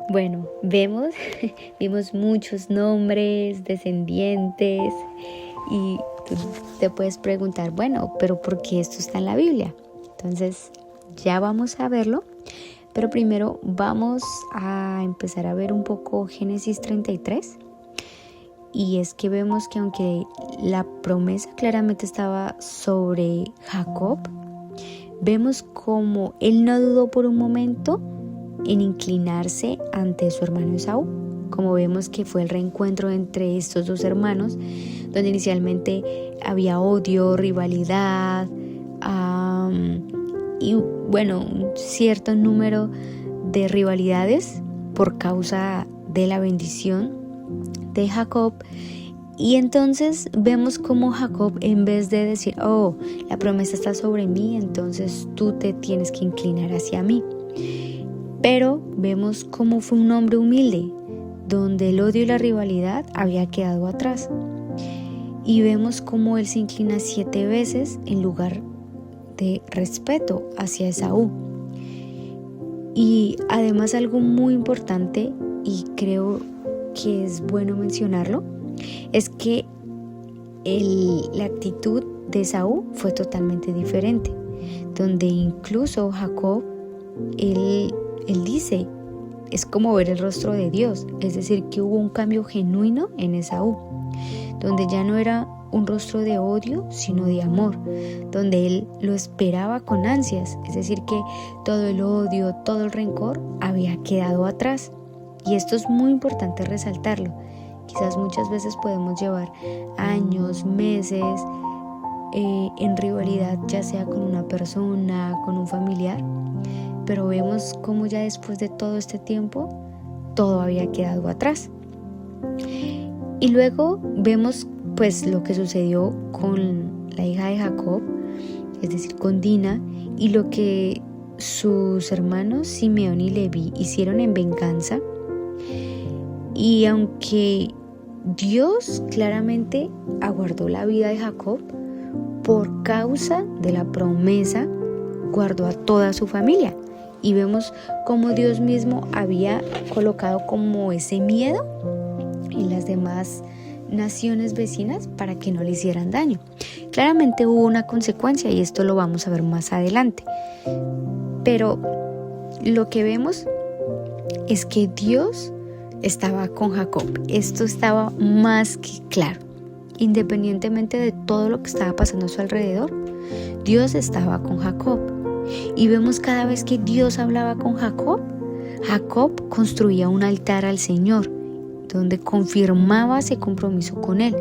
Bueno, vimos muchos nombres, descendientes, y tú te puedes preguntar, bueno, pero ¿por qué esto está en la Biblia? Entonces, ya vamos a verlo, pero primero vamos a empezar a ver un poco Génesis 33. Y es que vemos que aunque la promesa claramente estaba sobre Jacob, vemos como él no dudó por un momento en inclinarse ante su hermano Esaú. Como vemos que fue el reencuentro entre estos dos hermanos, donde inicialmente había odio, rivalidad, y bueno, un cierto número de rivalidades por causa de la bendición de Jacob. Y entonces vemos como Jacob, en vez de decir, oh, la promesa está sobre mí, entonces tú te tienes que inclinar hacia mí, pero vemos cómo fue un hombre humilde, donde el odio y la rivalidad había quedado atrás. Y vemos cómo él se inclina 7 veces en lugar de respeto hacia Esaú. Y además algo muy importante, y creo que es bueno mencionarlo, es que la actitud de Esaú fue totalmente diferente, donde incluso Jacob, él dice, es como ver el rostro de Dios, es decir, que hubo un cambio genuino en Esaú, donde ya no era un rostro de odio, sino de amor, donde él lo esperaba con ansias, es decir, que todo el odio, todo el rencor había quedado atrás. Y esto es muy importante resaltarlo. Quizás muchas veces podemos llevar años, meses en rivalidad, ya sea con una persona, con un familiar, pero vemos cómo ya después de todo este tiempo, todo había quedado atrás. Y luego vemos pues lo que sucedió con la hija de Jacob, es decir, con Dina, y lo que sus hermanos Simeón y Leví hicieron en venganza. Y aunque Dios claramente aguardó la vida de Jacob, por causa de la promesa, guardó a toda su familia. Y vemos cómo Dios mismo había colocado como ese miedo en las demás naciones vecinas para que no le hicieran daño. Claramente hubo una consecuencia y esto lo vamos a ver más adelante. Pero lo que vemos es que Dios estaba con Jacob. Esto estaba más que claro. Independientemente de todo lo que estaba pasando a su alrededor, Dios estaba con Jacob. Y vemos cada vez que Dios hablaba con Jacob, Jacob construía un altar al Señor, donde confirmaba ese compromiso con Él.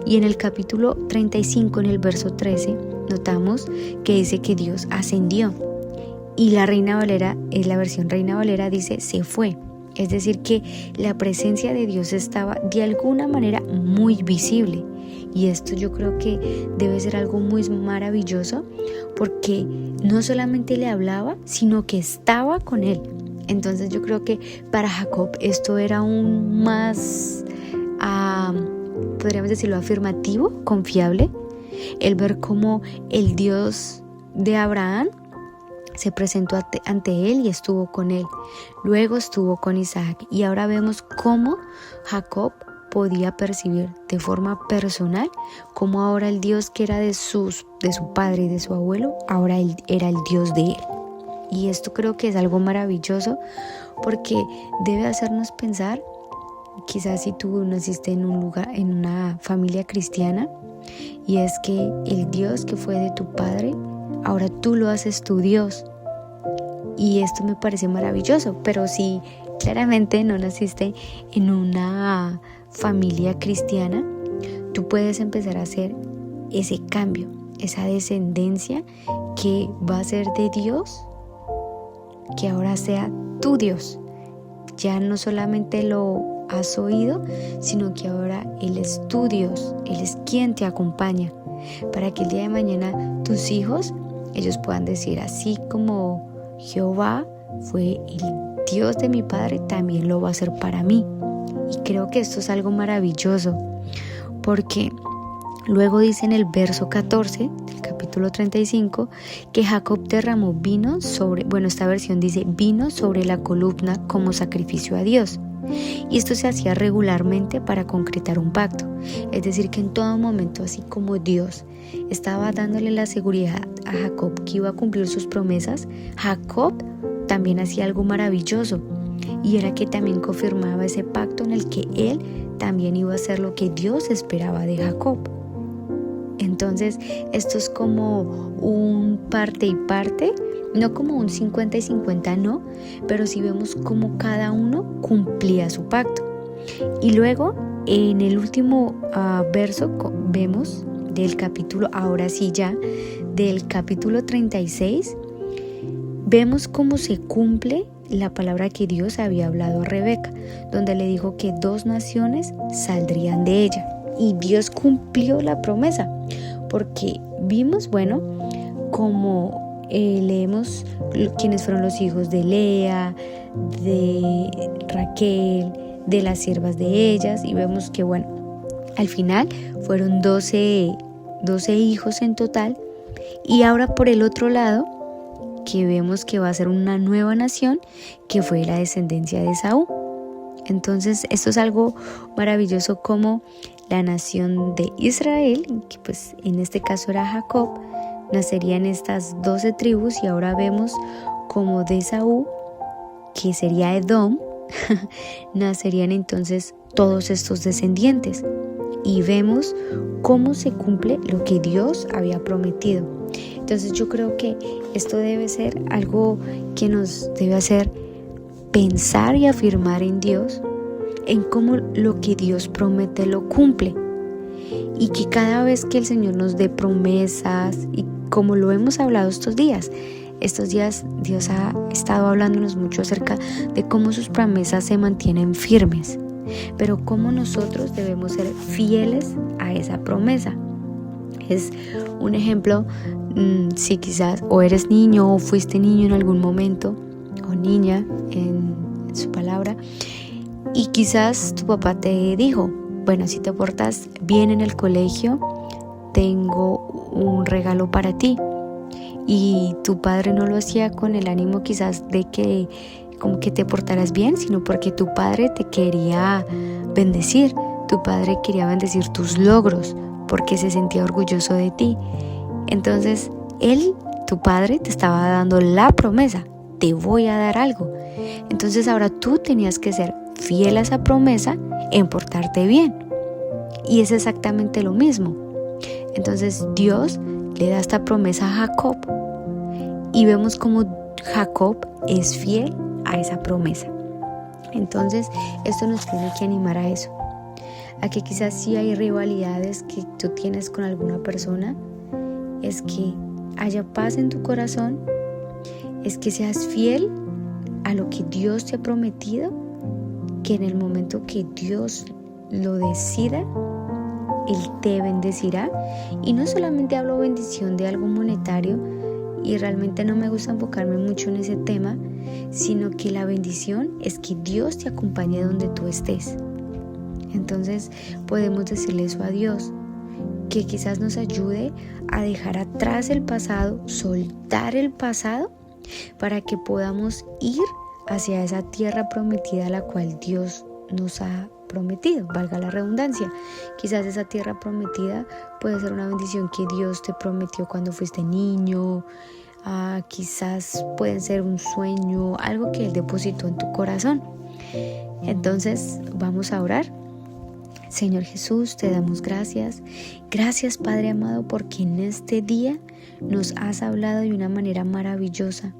Y en el capítulo 35, en el verso 13, notamos que dice que Dios ascendió. Y la Reina Valera, es la versión Reina Valera, dice se fue. Es decir, que la presencia de Dios estaba de alguna manera muy visible. Y esto yo creo que debe ser algo muy maravilloso, porque no solamente le hablaba, sino que estaba con él. Entonces yo creo que para Jacob esto era aún más, podríamos decirlo, afirmativo, confiable, el ver cómo el Dios de Abraham se presentó ante él y estuvo con él. Luego estuvo con Isaac, y ahora vemos cómo Jacob podía percibir de forma personal cómo ahora el Dios que era de su padre y de su abuelo, ahora él era el Dios de él. Y esto creo que es algo maravilloso, porque debe hacernos pensar, quizás si tú naciste en una familia cristiana, y es que el Dios que fue de tu padre, ahora tú lo haces tu Dios. Y esto me parece maravilloso. Pero si claramente no naciste en una familia cristiana, tú puedes empezar a hacer ese cambio, esa descendencia que va a ser de Dios, que ahora sea tu Dios. Ya no solamente lo has oído, sino que ahora Él es tu Dios, Él es quien te acompaña, para que el día de mañana tus hijos, ellos puedan decir, así como Jehová fue el Dios de mi padre, también lo va a hacer para mí. Y creo que esto es algo maravilloso, porque luego dice en el verso 14 del capítulo capítulo 35, que Jacob derramó vino sobre, esta versión dice vino sobre la columna como sacrificio a Dios. Y esto se hacía regularmente para concretar un pacto. Es decir, que en todo momento, así como Dios estaba dándole la seguridad a Jacob que iba a cumplir sus promesas, Jacob también hacía algo maravilloso, y era que también confirmaba ese pacto en el que él también iba a hacer lo que Dios esperaba de Jacob. Entonces, esto es como un parte y parte, no como un 50 y 50, no, pero sí vemos cómo cada uno cumplía su pacto. Y luego, en el último verso, vemos del capítulo, ahora sí ya, del capítulo 36, vemos cómo se cumple la palabra que Dios había hablado a Rebeca, donde le dijo que 2 naciones saldrían de ella. Y Dios cumplió la promesa, porque vimos, como leemos quiénes fueron los hijos de Lea, de Raquel, de las siervas de ellas, y vemos que, al final fueron 12 hijos en total. Y ahora por el otro lado, que vemos que va a ser una nueva nación, que fue la descendencia de Esaú. Entonces, esto es algo maravilloso, como la nación de Israel, que pues en este caso era Jacob, nacería en estas 12 tribus, y ahora vemos como de Esaú, que sería Edom, nacerían entonces todos estos descendientes. Y vemos cómo se cumple lo que Dios había prometido. Entonces yo creo que esto debe ser algo que nos debe hacer pensar y afirmar en Dios, en cómo lo que Dios promete lo cumple. Y que cada vez que el Señor nos dé promesas, y como lo hemos hablado estos días Dios ha estado hablándonos mucho acerca de cómo sus promesas se mantienen firmes, pero cómo nosotros debemos ser fieles a esa promesa. Es un ejemplo, si quizás o eres niño o fuiste niño en algún momento, o niña en su palabra, y quizás tu papá te dijo, si te portas bien en el colegio, tengo un regalo para ti. Y tu padre no lo hacía con el ánimo quizás de que como que te portaras bien, sino porque tu padre te quería bendecir. Tu padre quería bendecir tus logros porque se sentía orgulloso de ti. Entonces tu padre te estaba dando la promesa, te voy a dar algo. Entonces ahora tú tenías que ser fiel a esa promesa en portarte bien. Y es exactamente lo mismo. Entonces Dios le da esta promesa a Jacob, y vemos cómo Jacob es fiel a esa promesa. Entonces esto nos tiene que animar a eso, a que quizás si hay rivalidades que tú tienes con alguna persona, es que haya paz en tu corazón, es que seas fiel a lo que Dios te ha prometido, que en el momento que Dios lo decida, Él te bendecirá. Y no solamente hablo bendición de algo monetario, y realmente no me gusta enfocarme mucho en ese tema, sino que la bendición es que Dios te acompañe donde tú estés. Entonces podemos decirle eso a Dios, que quizás nos ayude a dejar atrás el pasado, soltar el pasado, para que podamos ir hacia esa tierra prometida a la cual Dios nos ha prometido, valga la redundancia. Quizás esa tierra prometida puede ser una bendición que Dios te prometió cuando fuiste niño, quizás puede ser un sueño, algo que Él depositó en tu corazón. Entonces vamos a orar. Señor Jesús, te damos gracias. Gracias, Padre amado, porque en este día nos has hablado de una manera maravillosa,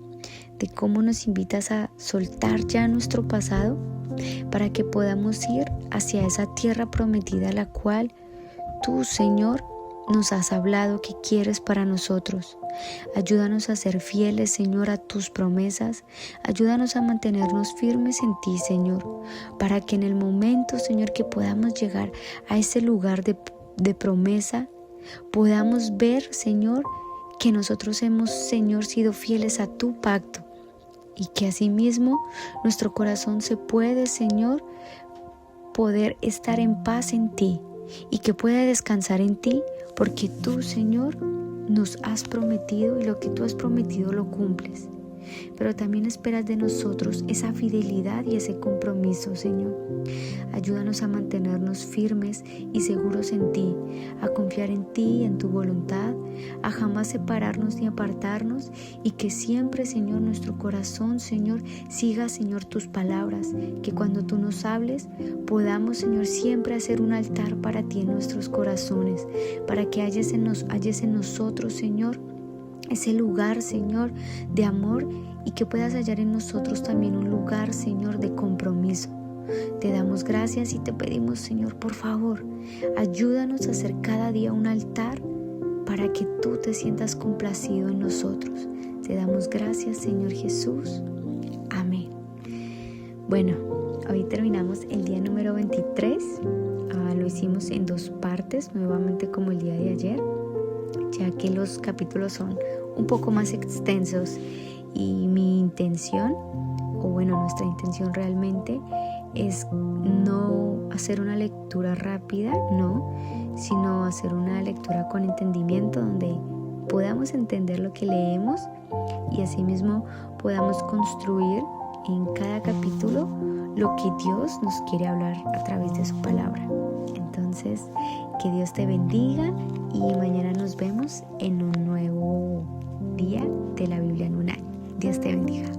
de cómo nos invitas a soltar ya nuestro pasado, para que podamos ir hacia esa tierra prometida, la cual tú, Señor, nos has hablado que quieres para nosotros. Ayúdanos a ser fieles, Señor, a tus promesas. Ayúdanos a mantenernos firmes en ti, Señor, para que en el momento, Señor, que podamos llegar a ese lugar de promesa, podamos ver, Señor, que nosotros hemos, Señor, sido fieles a tu pacto. Y que asimismo nuestro corazón se puede, Señor, poder estar en paz en ti, y que pueda descansar en ti, porque tú, Señor, nos has prometido y lo que tú has prometido lo cumples. Pero también esperas de nosotros esa fidelidad y ese compromiso, Señor. Ayúdanos a mantenernos firmes y seguros en ti, a confiar en ti y en tu voluntad, a jamás separarnos ni apartarnos, y que siempre, Señor, nuestro corazón, Señor, siga, Señor, tus palabras, que cuando tú nos hables podamos, Señor, siempre hacer un altar para ti en nuestros corazones, para que halles en nosotros, Señor, ese lugar, Señor, de amor, y que puedas hallar en nosotros también un lugar, Señor, de compromiso. Te damos gracias y te pedimos, Señor, por favor, ayúdanos a hacer cada día un altar para que tú te sientas complacido en nosotros. Te damos gracias, Señor Jesús. Amén. Bueno, hoy terminamos el día número 23. Lo hicimos en 2 partes, nuevamente como el día de ayer, ya que los capítulos son un poco más extensos, y mi intención, nuestra intención realmente es no hacer una lectura rápida, sino hacer una lectura con entendimiento, donde podamos entender lo que leemos y asimismo podamos construir en cada capítulo lo que Dios nos quiere hablar a través de su palabra. Entonces, que Dios te bendiga y mañana nos vemos en un nuevo día de la Biblia en un año. Dios te bendiga.